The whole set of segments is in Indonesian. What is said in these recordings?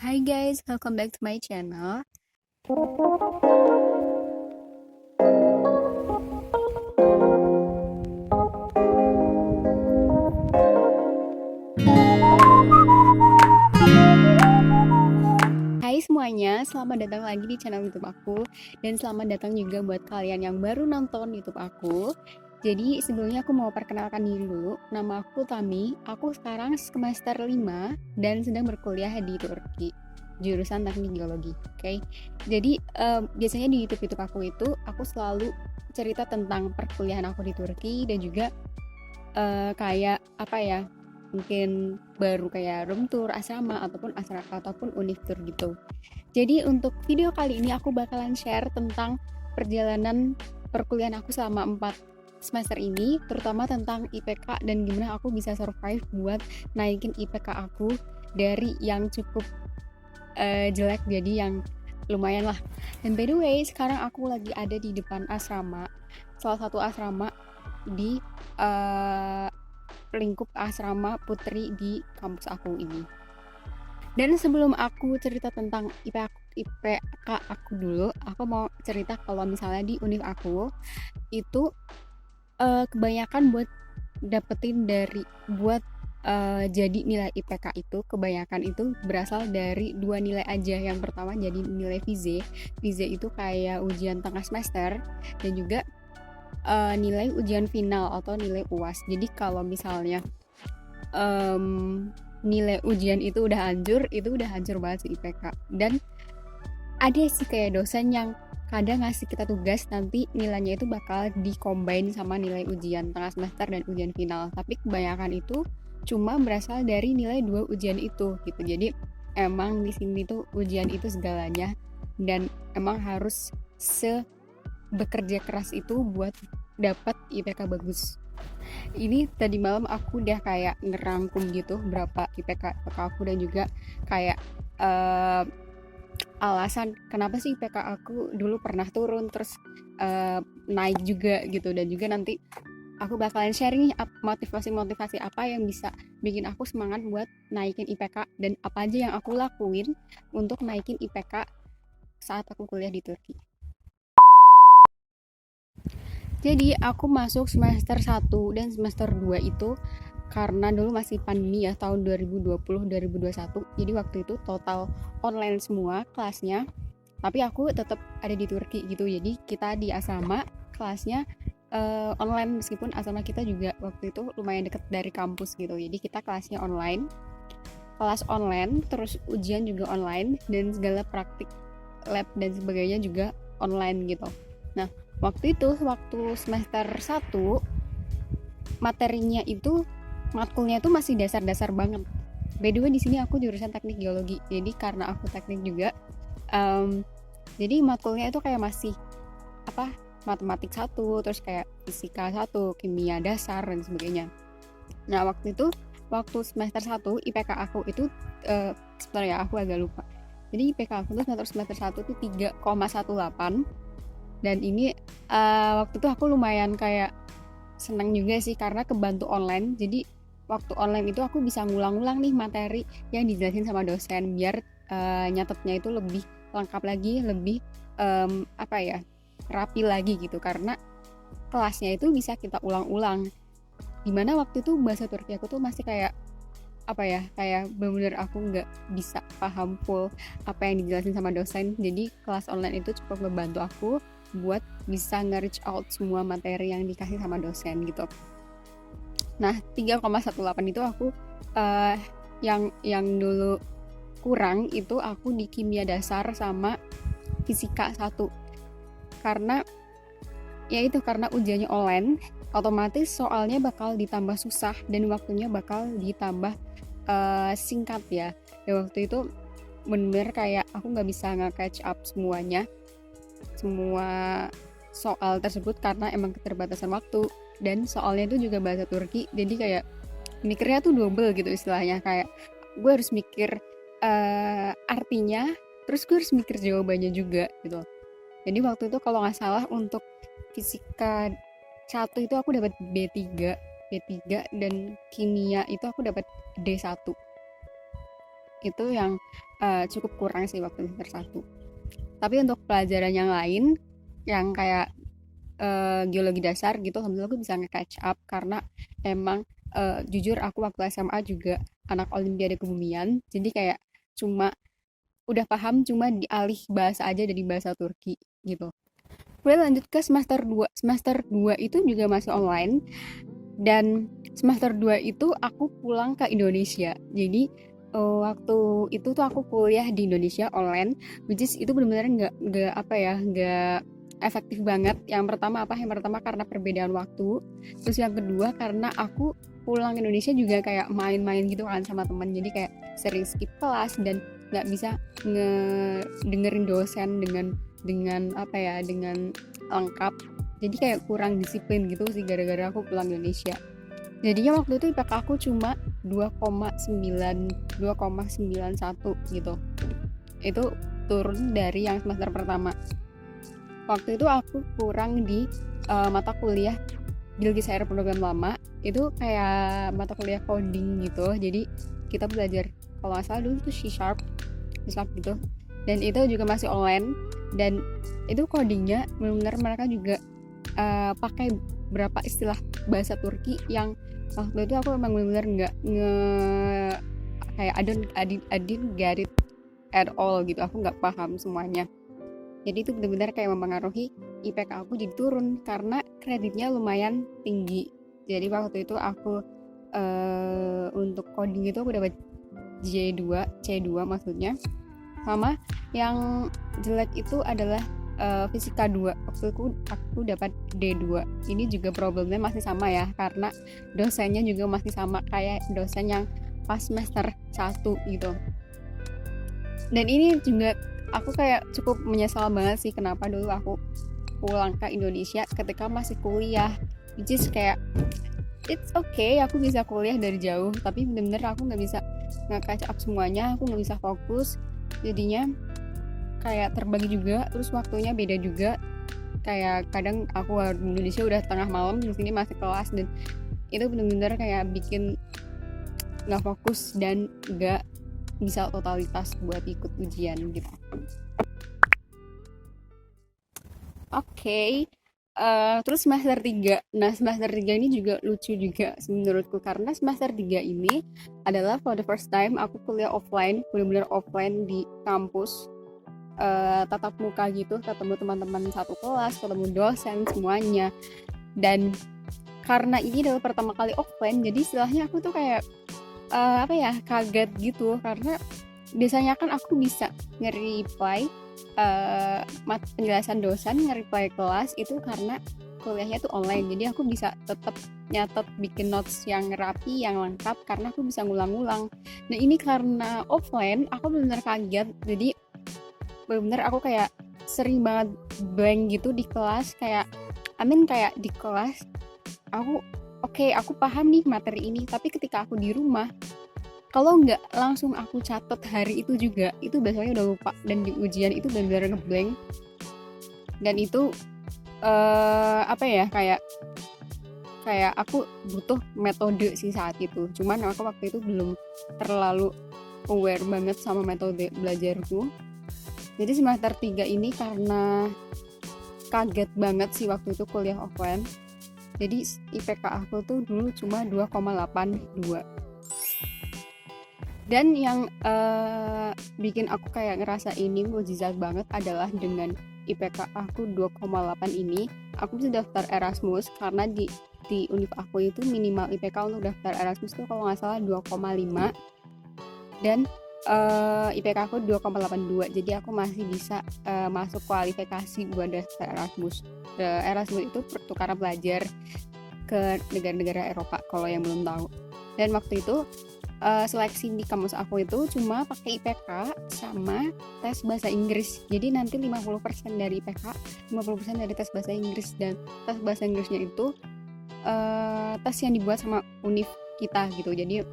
Hi guys, welcome back to my channel. Hai semuanya, selamat datang lagi di channel YouTube aku. Dan selamat datang juga buat kalian yang baru nonton YouTube aku. Jadi sebelumnya aku mau perkenalkan diri dulu. Nama aku Tami, aku sekarang semester 5 dan sedang berkuliah di Turki, jurusan teknik geologi. Oke. Jadi biasanya di YouTube aku itu aku selalu cerita tentang perkuliahan aku di Turki dan juga kayak apa ya, mungkin baru kayak room tour asrama ataupun univ tour gitu. Jadi untuk video kali ini aku bakalan share tentang perjalanan perkuliahan aku selama 4 semester ini, terutama tentang IPK dan gimana aku bisa survive buat naikin IPK aku dari yang cukup jelek jadi yang lumayan lah. Dan by the way, sekarang aku lagi ada di depan asrama, salah satu asrama di uh, lingkup asrama putri di kampus aku ini. Dan sebelum aku cerita tentang IPK aku dulu, aku mau cerita kalau misalnya di univ aku itu kebanyakan buat jadi nilai IPK itu kebanyakan itu berasal dari dua nilai aja. Yang pertama jadi nilai Vize. Vize itu kayak ujian tengah semester dan juga nilai ujian final atau nilai UAS. Jadi kalau misalnya nilai ujian itu udah hancur banget sih IPK. Dan ada sih kayak dosen yang kadang ngasih kita tugas nanti nilainya itu bakal dikombain sama nilai ujian tengah semester dan ujian final. Tapi kebanyakan itu cuma berasal dari nilai dua ujian itu gitu. Jadi emang di sini tuh ujian itu segalanya dan emang harus bekerja keras itu buat dapat IPK bagus. Ini tadi malam aku udah kayak ngerangkum gitu berapa IPK aku dan juga kayak uh, alasan kenapa sih IPK aku dulu pernah turun terus naik juga gitu. Dan juga nanti aku bakalan sharing nih motivasi-motivasi apa yang bisa bikin aku semangat buat naikin IPK dan apa aja yang aku lakuin untuk naikin IPK saat aku kuliah di Turki. Jadi aku masuk semester 1 dan semester 2 itu karena dulu masih pandemi ya, tahun 2020-2021. Jadi waktu itu total online semua kelasnya. Tapi aku tetap ada di Turki gitu. Jadi kita di asrama kelasnya online, meskipun asrama kita juga waktu itu lumayan deket dari kampus gitu. Jadi kita kelasnya online, kelas online, terus ujian juga online dan segala praktik lab dan sebagainya juga online gitu. Nah, waktu semester 1 materinya itu matkulnya itu masih dasar-dasar banget. By the way di sini aku jurusan teknik geologi. Jadi karena aku teknik juga jadi matkulnya itu kayak masih apa? Matematik satu, terus kayak fisika satu, kimia dasar dan sebagainya. Nah, waktu semester 1 IPK aku itu sebentar ya, aku agak lupa. Jadi IPK aku tuh semester 1 tuh 3,18. Dan ini waktu itu aku lumayan kayak senang juga sih karena kebantu online. Jadi waktu online itu aku bisa ngulang-ulang nih materi yang dijelasin sama dosen biar nyatetnya itu lebih lengkap lagi, lebih apa ya, rapi lagi gitu karena kelasnya itu bisa kita ulang-ulang. Dimana waktu itu bahasa Turki aku tuh masih kayak apa ya, kayak bener-bener aku nggak bisa paham full apa yang dijelasin sama dosen. Jadi kelas online itu cukup membantu aku buat bisa nge-reach out semua materi yang dikasih sama dosen gitu. Nah, 3,18 itu aku yang dulu kurang itu aku di kimia dasar sama fisika 1. Karena ya itu, karena ujiannya online, otomatis soalnya bakal ditambah susah dan waktunya bakal ditambah singkat ya. Dan waktu itu bener kayak aku nggak bisa nge-catch up semua soal tersebut karena emang keterbatasan waktu. Dan soalnya itu juga bahasa Turki, jadi kayak mikirnya tuh double gitu istilahnya. Kayak gue harus mikir artinya, terus gue harus mikir jawabannya juga gitu. Jadi waktu itu kalau nggak salah untuk fisika 1 itu aku dapat B3 dan kimia itu aku dapat D1. itu yang cukup kurang sih waktu semester 1. Tapi untuk pelajaran yang lain yang kayak geologi dasar gitu, alhamdulillah aku bisa nge-catch up karena emang jujur aku waktu SMA juga anak olimpiade kebumian, jadi kayak cuma udah paham cuma dialih bahasa aja dari bahasa Turki gitu. Kemudian lanjut ke semester 2. Semester 2 itu juga masih online dan semester 2 itu aku pulang ke Indonesia. Jadi waktu itu tuh aku kuliah di Indonesia online, which is itu benar-benar nggak apa ya, nggak efektif banget. Yang pertama apa? Yang pertama karena perbedaan waktu. Terus yang kedua karena aku pulang ke Indonesia juga kayak main-main gitu kan sama teman. Jadi kayak sering skip kelas dan nggak bisa dengerin dosen dengan apa ya, dengan lengkap. Jadi kayak kurang disiplin gitu sih gara-gara aku pulang ke Indonesia. Jadinya waktu itu IPK aku cuma 2,91 gitu. Itu turun dari yang semester pertama. Waktu itu aku kurang di mata kuliah biologi sayur program lama. Itu kayak mata kuliah coding gitu. Jadi kita belajar kalau nggak salah dulu tuh C Sharp gitu. Dan itu juga masih online. Dan itu codingnya benar-benar mereka juga pakai berapa istilah bahasa Turki yang waktu itu aku emang benar-benar nggak kayak I didn't get it at all gitu. Aku nggak paham semuanya. Jadi itu benar-benar kayak mempengaruhi IPK aku jadi turun karena kreditnya lumayan tinggi. Jadi waktu itu aku untuk coding itu aku dapat C2 maksudnya. Sama yang jelek itu adalah fisika 2. Waktu itu aku dapat D2. Ini juga problemnya masih sama ya, karena dosennya juga masih sama kayak dosen yang pas semester 1 gitu. Dan ini juga aku kayak cukup menyesal banget sih kenapa dulu aku pulang ke Indonesia ketika masih kuliah. Which is kayak it's okay, aku bisa kuliah dari jauh, tapi bener-bener aku nggak bisa nge-catch up semuanya, aku nggak bisa fokus. Jadinya kayak terbagi juga, terus waktunya beda juga. Kayak kadang aku di Indonesia udah tengah malam, di sini masih kelas, dan itu bener-bener kayak bikin nggak fokus dan nggak bisa totalitas buat ikut ujian gitu. Oke. Terus semester 3. Nah, semester 3 ini juga lucu juga menurutku karena semester 3 ini adalah for the first time aku kuliah offline, benar-benar offline di kampus. Tatap muka gitu, ketemu teman-teman satu kelas, ketemu dosen semuanya. Dan karena ini adalah pertama kali offline, jadi istilahnya aku tuh kayak apa ya, kaget gitu karena biasanya kan aku bisa nge-reply penjelasan dosen, nge-reply kelas itu karena kuliahnya tuh online, jadi aku bisa tetap nyatet, bikin notes yang rapi, yang lengkap karena aku bisa ngulang-ngulang. Nah ini karena offline aku benar-benar kaget, jadi benar-benar aku kayak sering banget blank gitu di kelas, kayak kayak di kelas aku aku paham nih materi ini, tapi ketika aku di rumah kalau nggak langsung aku catat hari itu juga, itu biasanya udah lupa, dan di ujian itu benar-benar ngeblank. Dan itu apa ya, kayak aku butuh metode sih saat itu, cuman aku waktu itu belum terlalu aware banget sama metode belajarku. Jadi semester 3 ini karena kaget banget sih waktu itu kuliah offline. Jadi IPK aku tuh dulu cuma 2,82. Dan yang bikin aku kayak ngerasa ini mukjizat banget adalah dengan IPK aku 2,8 ini, aku bisa daftar Erasmus karena di univ aku itu minimal IPK untuk daftar Erasmus tuh kalau nggak salah 2,5 dan IPK aku 2,82, jadi aku masih bisa masuk kualifikasi buat daftar Erasmus. Erasmus itu pertukaran pelajar ke negara-negara Eropa kalau yang belum tahu. Dan waktu itu seleksi di kampus aku itu cuma pakai IPK sama tes bahasa Inggris. Jadi nanti 50% dari IPK, 50% dari tes bahasa Inggris, dan tes bahasa Inggrisnya itu tes yang dibuat sama univ kita gitu. Jadi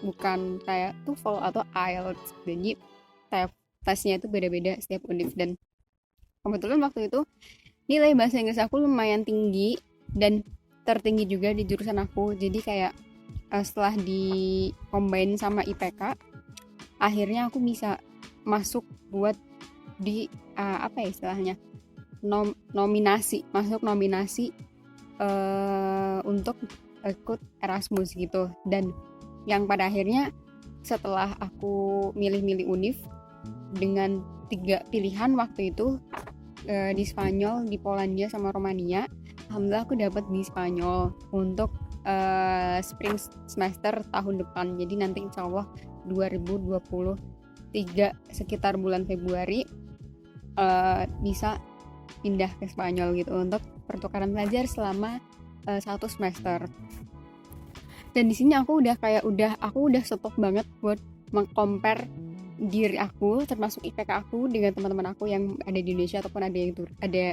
bukan kayak TOEFL atau IELTS. Jadi tesnya itu beda-beda setiap univ. Dan kebetulan waktu itu nilai bahasa Inggris aku lumayan tinggi dan tertinggi juga di jurusan aku. Jadi kayak setelah di combine sama IPK, akhirnya aku bisa masuk buat di apa ya istilahnya, masuk nominasi untuk ikut Erasmus gitu. Dan yang pada akhirnya setelah aku milih-milih univ dengan 3 pilihan waktu itu, di Spanyol, di Polandia, sama Romania, alhamdulillah aku dapat di Spanyol untuk spring semester tahun depan. Jadi nanti insya Allah 2023 sekitar bulan Februari bisa pindah ke Spanyol gitu untuk pertukaran belajar selama 1 semester. Dan di sini aku udah stop banget buat mengcompare diri aku, termasuk IPK aku dengan teman-teman aku yang ada di Indonesia ataupun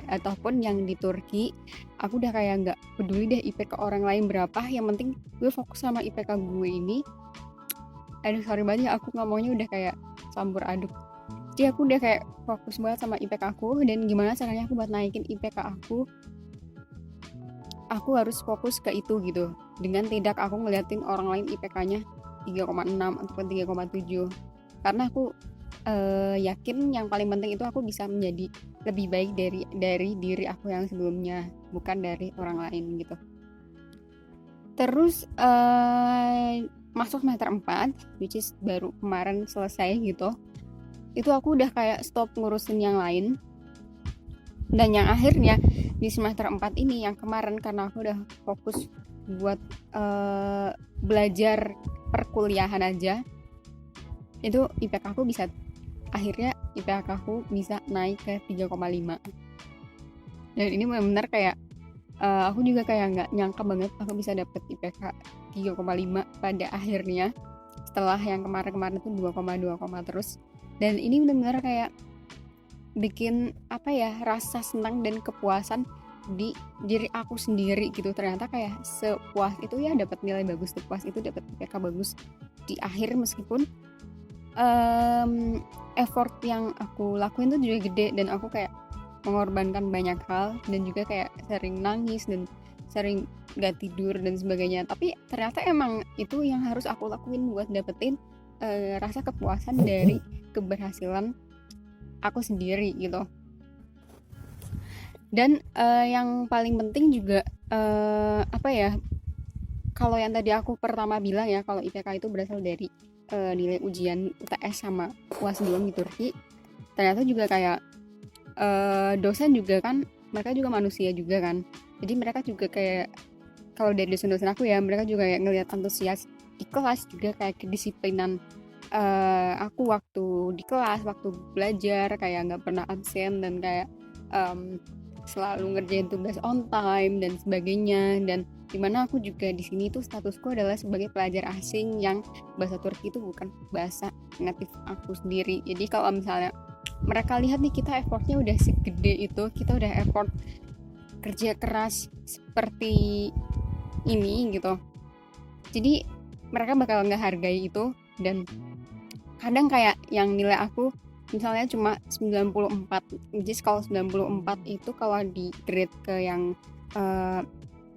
ataupun yang di Turki. Aku udah kayak nggak peduli deh IPK orang lain berapa, yang penting gue fokus sama IPK gue ini. Aduh sorry banget ya, aku ngomongnya udah kayak campur aduk. Jadi aku udah kayak fokus banget sama IPK aku, dan gimana caranya aku buat naikin IPK aku harus fokus ke itu gitu, dengan tidak aku ngeliatin orang lain IPK-nya 3,6 ataupun 3,7, karena aku yakin yang paling penting itu aku bisa menjadi lebih baik dari diri aku yang sebelumnya, bukan dari orang lain gitu. Terus masuk semester 4, which is baru kemarin selesai gitu, itu aku udah kayak stop ngurusin yang lain. Dan yang akhirnya di semester 4 ini yang kemarin, karena aku udah fokus buat belajar perkuliahan aja, itu IPK aku bisa naik ke 3,5. Dan ini benar-benar kayak aku juga kayak nggak nyangka banget aku bisa dapet IPK 3,5 pada akhirnya, setelah yang kemarin-kemarin itu 2,2 terus. Dan ini benar-benar kayak bikin apa ya, rasa senang dan kepuasan di diri aku sendiri gitu. Ternyata kayak sepuas itu ya dapat nilai bagus, sepuas itu dapat IPK bagus di akhir, meskipun effort yang aku lakuin tuh juga gede, dan aku kayak mengorbankan banyak hal, dan juga kayak sering nangis dan sering gak tidur dan sebagainya. Tapi ternyata emang itu yang harus aku lakuin buat dapetin rasa kepuasan dari keberhasilan aku sendiri gitu. Dan yang paling penting juga apa ya, kalau yang tadi aku pertama bilang ya, kalau IPK itu berasal dari nilai ujian UTS sama UAS doang di Turki, ternyata juga kayak dosen juga kan, mereka juga manusia juga kan. Jadi mereka juga kayak, kalau dari dosen-dosen aku ya, mereka juga kayak ngelihat antusias di kelas, juga kayak kedisiplinan aku waktu di kelas, waktu belajar, kayak nggak pernah absen, dan kayak selalu ngerjain tugas on time dan sebagainya. Dan dimana aku juga di sini tuh statusku adalah sebagai pelajar asing yang bahasa Turki itu bukan bahasa native aku sendiri. Jadi kalau misalnya mereka lihat nih kita effortnya udah segede itu, kita udah effort kerja keras seperti ini gitu, jadi mereka bakal nggak hargai itu. Dan kadang kayak yang nilai aku misalnya cuma 94, jadi kalau 94 itu kalau di grade ke yang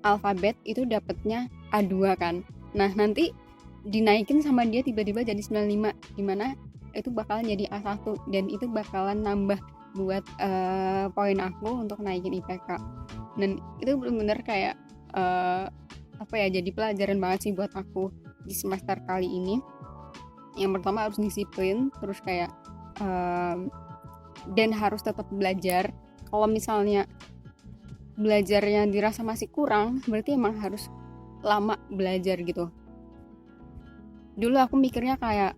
alfabet itu dapatnya A2 kan. Nah nanti dinaikin sama dia tiba-tiba jadi 95, dimana itu bakalan jadi A1, dan itu bakalan nambah buat poin aku untuk naikin IPK. Dan itu benar-benar kayak apa ya, jadi pelajaran banget sih buat aku di semester kali ini. Yang pertama harus disiplin, terus kayak dan harus tetap belajar. Kalau misalnya belajarnya dirasa masih kurang, berarti emang harus lama belajar gitu. Dulu aku mikirnya kayak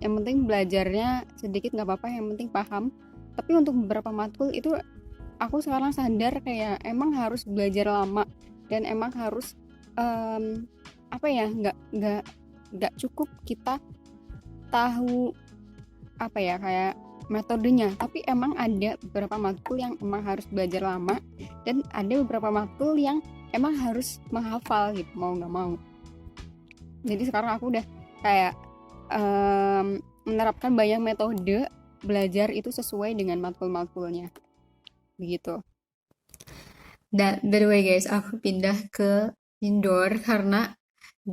yang penting belajarnya sedikit gak apa-apa, yang penting paham. Tapi untuk beberapa matkul itu aku sekarang sadar kayak emang harus belajar lama, dan emang harus apa ya, nggak cukup kita tahu apa ya, kayak metodenya, tapi emang ada beberapa matkul yang emang harus belajar lama, dan ada beberapa matkul yang emang harus menghafal gitu, mau nggak mau. Jadi sekarang aku udah kayak menerapkan banyak metode belajar itu sesuai dengan matkul-matkulnya begitu. Dan by the way guys, aku pindah ke indoor karena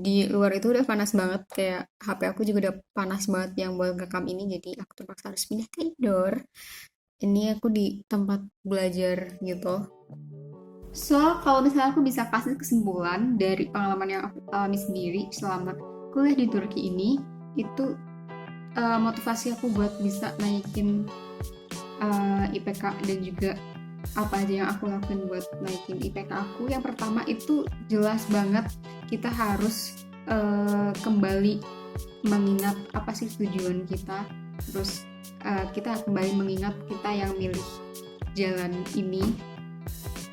di luar itu udah panas banget, kayak HP aku juga udah panas banget yang buat ngerekam ini, jadi aku terpaksa harus pindah ke indoor. Ini aku di tempat belajar gitu. So, kalau misalnya aku bisa kasih kesimpulan dari pengalaman yang aku alami sendiri selama kuliah di Turki ini, itu motivasi aku buat bisa naikin IPK dan juga apa aja yang aku lakuin buat naikin IPK aku. Yang pertama itu jelas banget kita harus kembali mengingat apa sih tujuan kita, terus kita kembali mengingat kita yang milih jalan ini,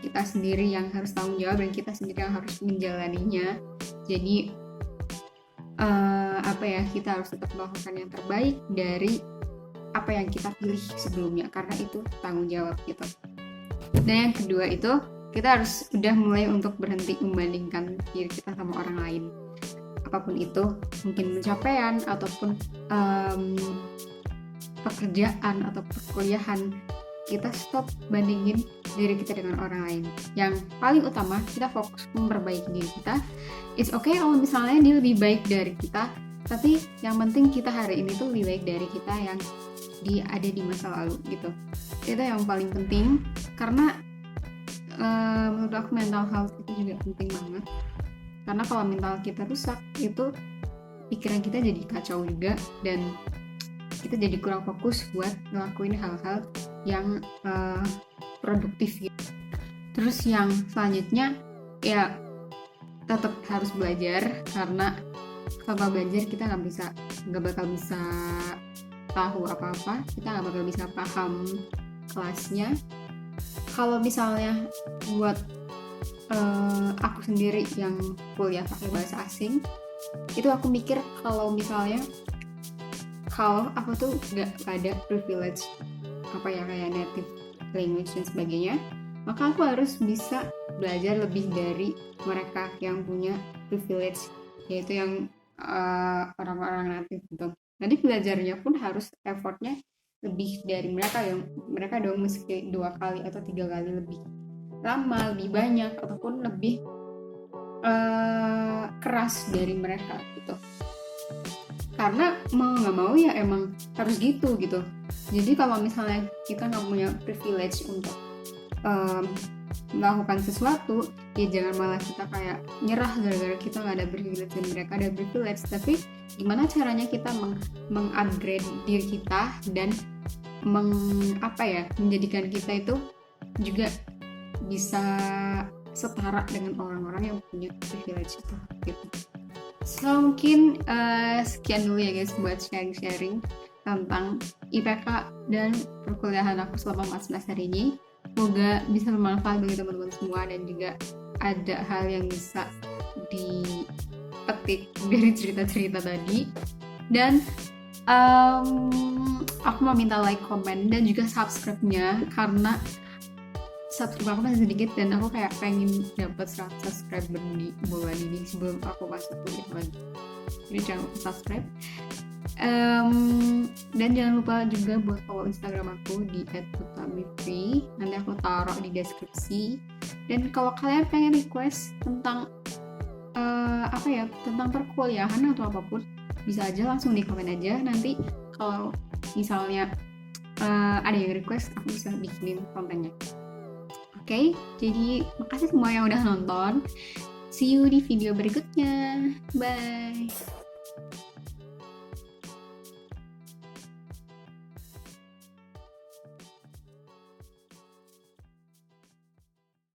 kita sendiri yang harus tanggung jawab dan kita sendiri yang harus menjalaninya. Jadi kita harus tetap melakukan yang terbaik dari apa yang kita pilih sebelumnya, karena itu tanggung jawab gitu. Dan yang kedua itu kita harus udah mulai untuk berhenti membandingkan diri kita sama orang lain, apapun itu, mungkin pencapaian ataupun pekerjaan atau perkuliahan. Kita stop bandingin diri kita dengan orang lain. Yang paling utama kita fokus memperbaiki diri kita. It's okay kalau misalnya dia lebih baik dari kita, tapi yang penting kita hari ini tuh lebih baik dari kita yang dia ada di masa lalu gitu. Itu yang paling penting, karena menurut aku mental health itu juga penting banget. Karena kalau mental kita rusak, itu pikiran kita jadi kacau juga, dan kita jadi kurang fokus buat ngelakuin hal-hal yang produktif gitu. Terus yang selanjutnya ya tetap harus belajar, karena tanpa belajar kita nggak bakal bisa tahu apa-apa, kita nggak bakal bisa paham kelasnya. Kalau misalnya buat aku sendiri yang kuliah pakai bahasa asing, itu aku mikir kalau misalnya kalau aku tuh nggak ada privilege kayak native language dan sebagainya, maka aku harus bisa belajar lebih dari mereka yang punya privilege, yaitu yang orang-orang native gitu. Nanti belajarnya pun harus effortnya lebih dari mereka dong, meski 2 kali atau 3 kali lebih lama, lebih banyak, ataupun lebih keras dari mereka gitu. Karena mau nggak mau ya emang harus gitu. Jadi kalau misalnya kita nggak punya privilege untuk melakukan sesuatu, ya jangan malah kita kayak nyerah gara-gara kita nggak ada privilege dan mereka ada privilege. Tapi gimana caranya kita mengupgrade diri kita dan menjadikan kita itu juga bisa setara dengan orang-orang yang punya privilege itu gitu. So mungkin sekian dulu ya guys buat sharing-sharing tentang IPK dan perkuliahan aku selama 4 semester ini. Semoga bisa bermanfaat bagi teman-teman semua dan juga ada hal yang bisa dipetik dari cerita-cerita tadi. Dan aku mau minta like, comment, dan juga subscribe-nya, karena subscribe aku masih sedikit dan aku kayak pengen dapat 100 subscriber di bulan ini sebelum aku masuk kuliah lagi. Jadi jangan lupa subscribe. Dan jangan lupa juga buat follow Instagram aku di @utami.free. Nanti aku taruh di deskripsi. Dan kalau kalian pengen request tentang tentang perkuliahan atau apapun, bisa aja langsung di komen aja. Nanti kalau misalnya ada yang request, aku bisa bikinin kontennya. Oke, jadi makasih semua yang udah nonton. See you di video berikutnya. Bye.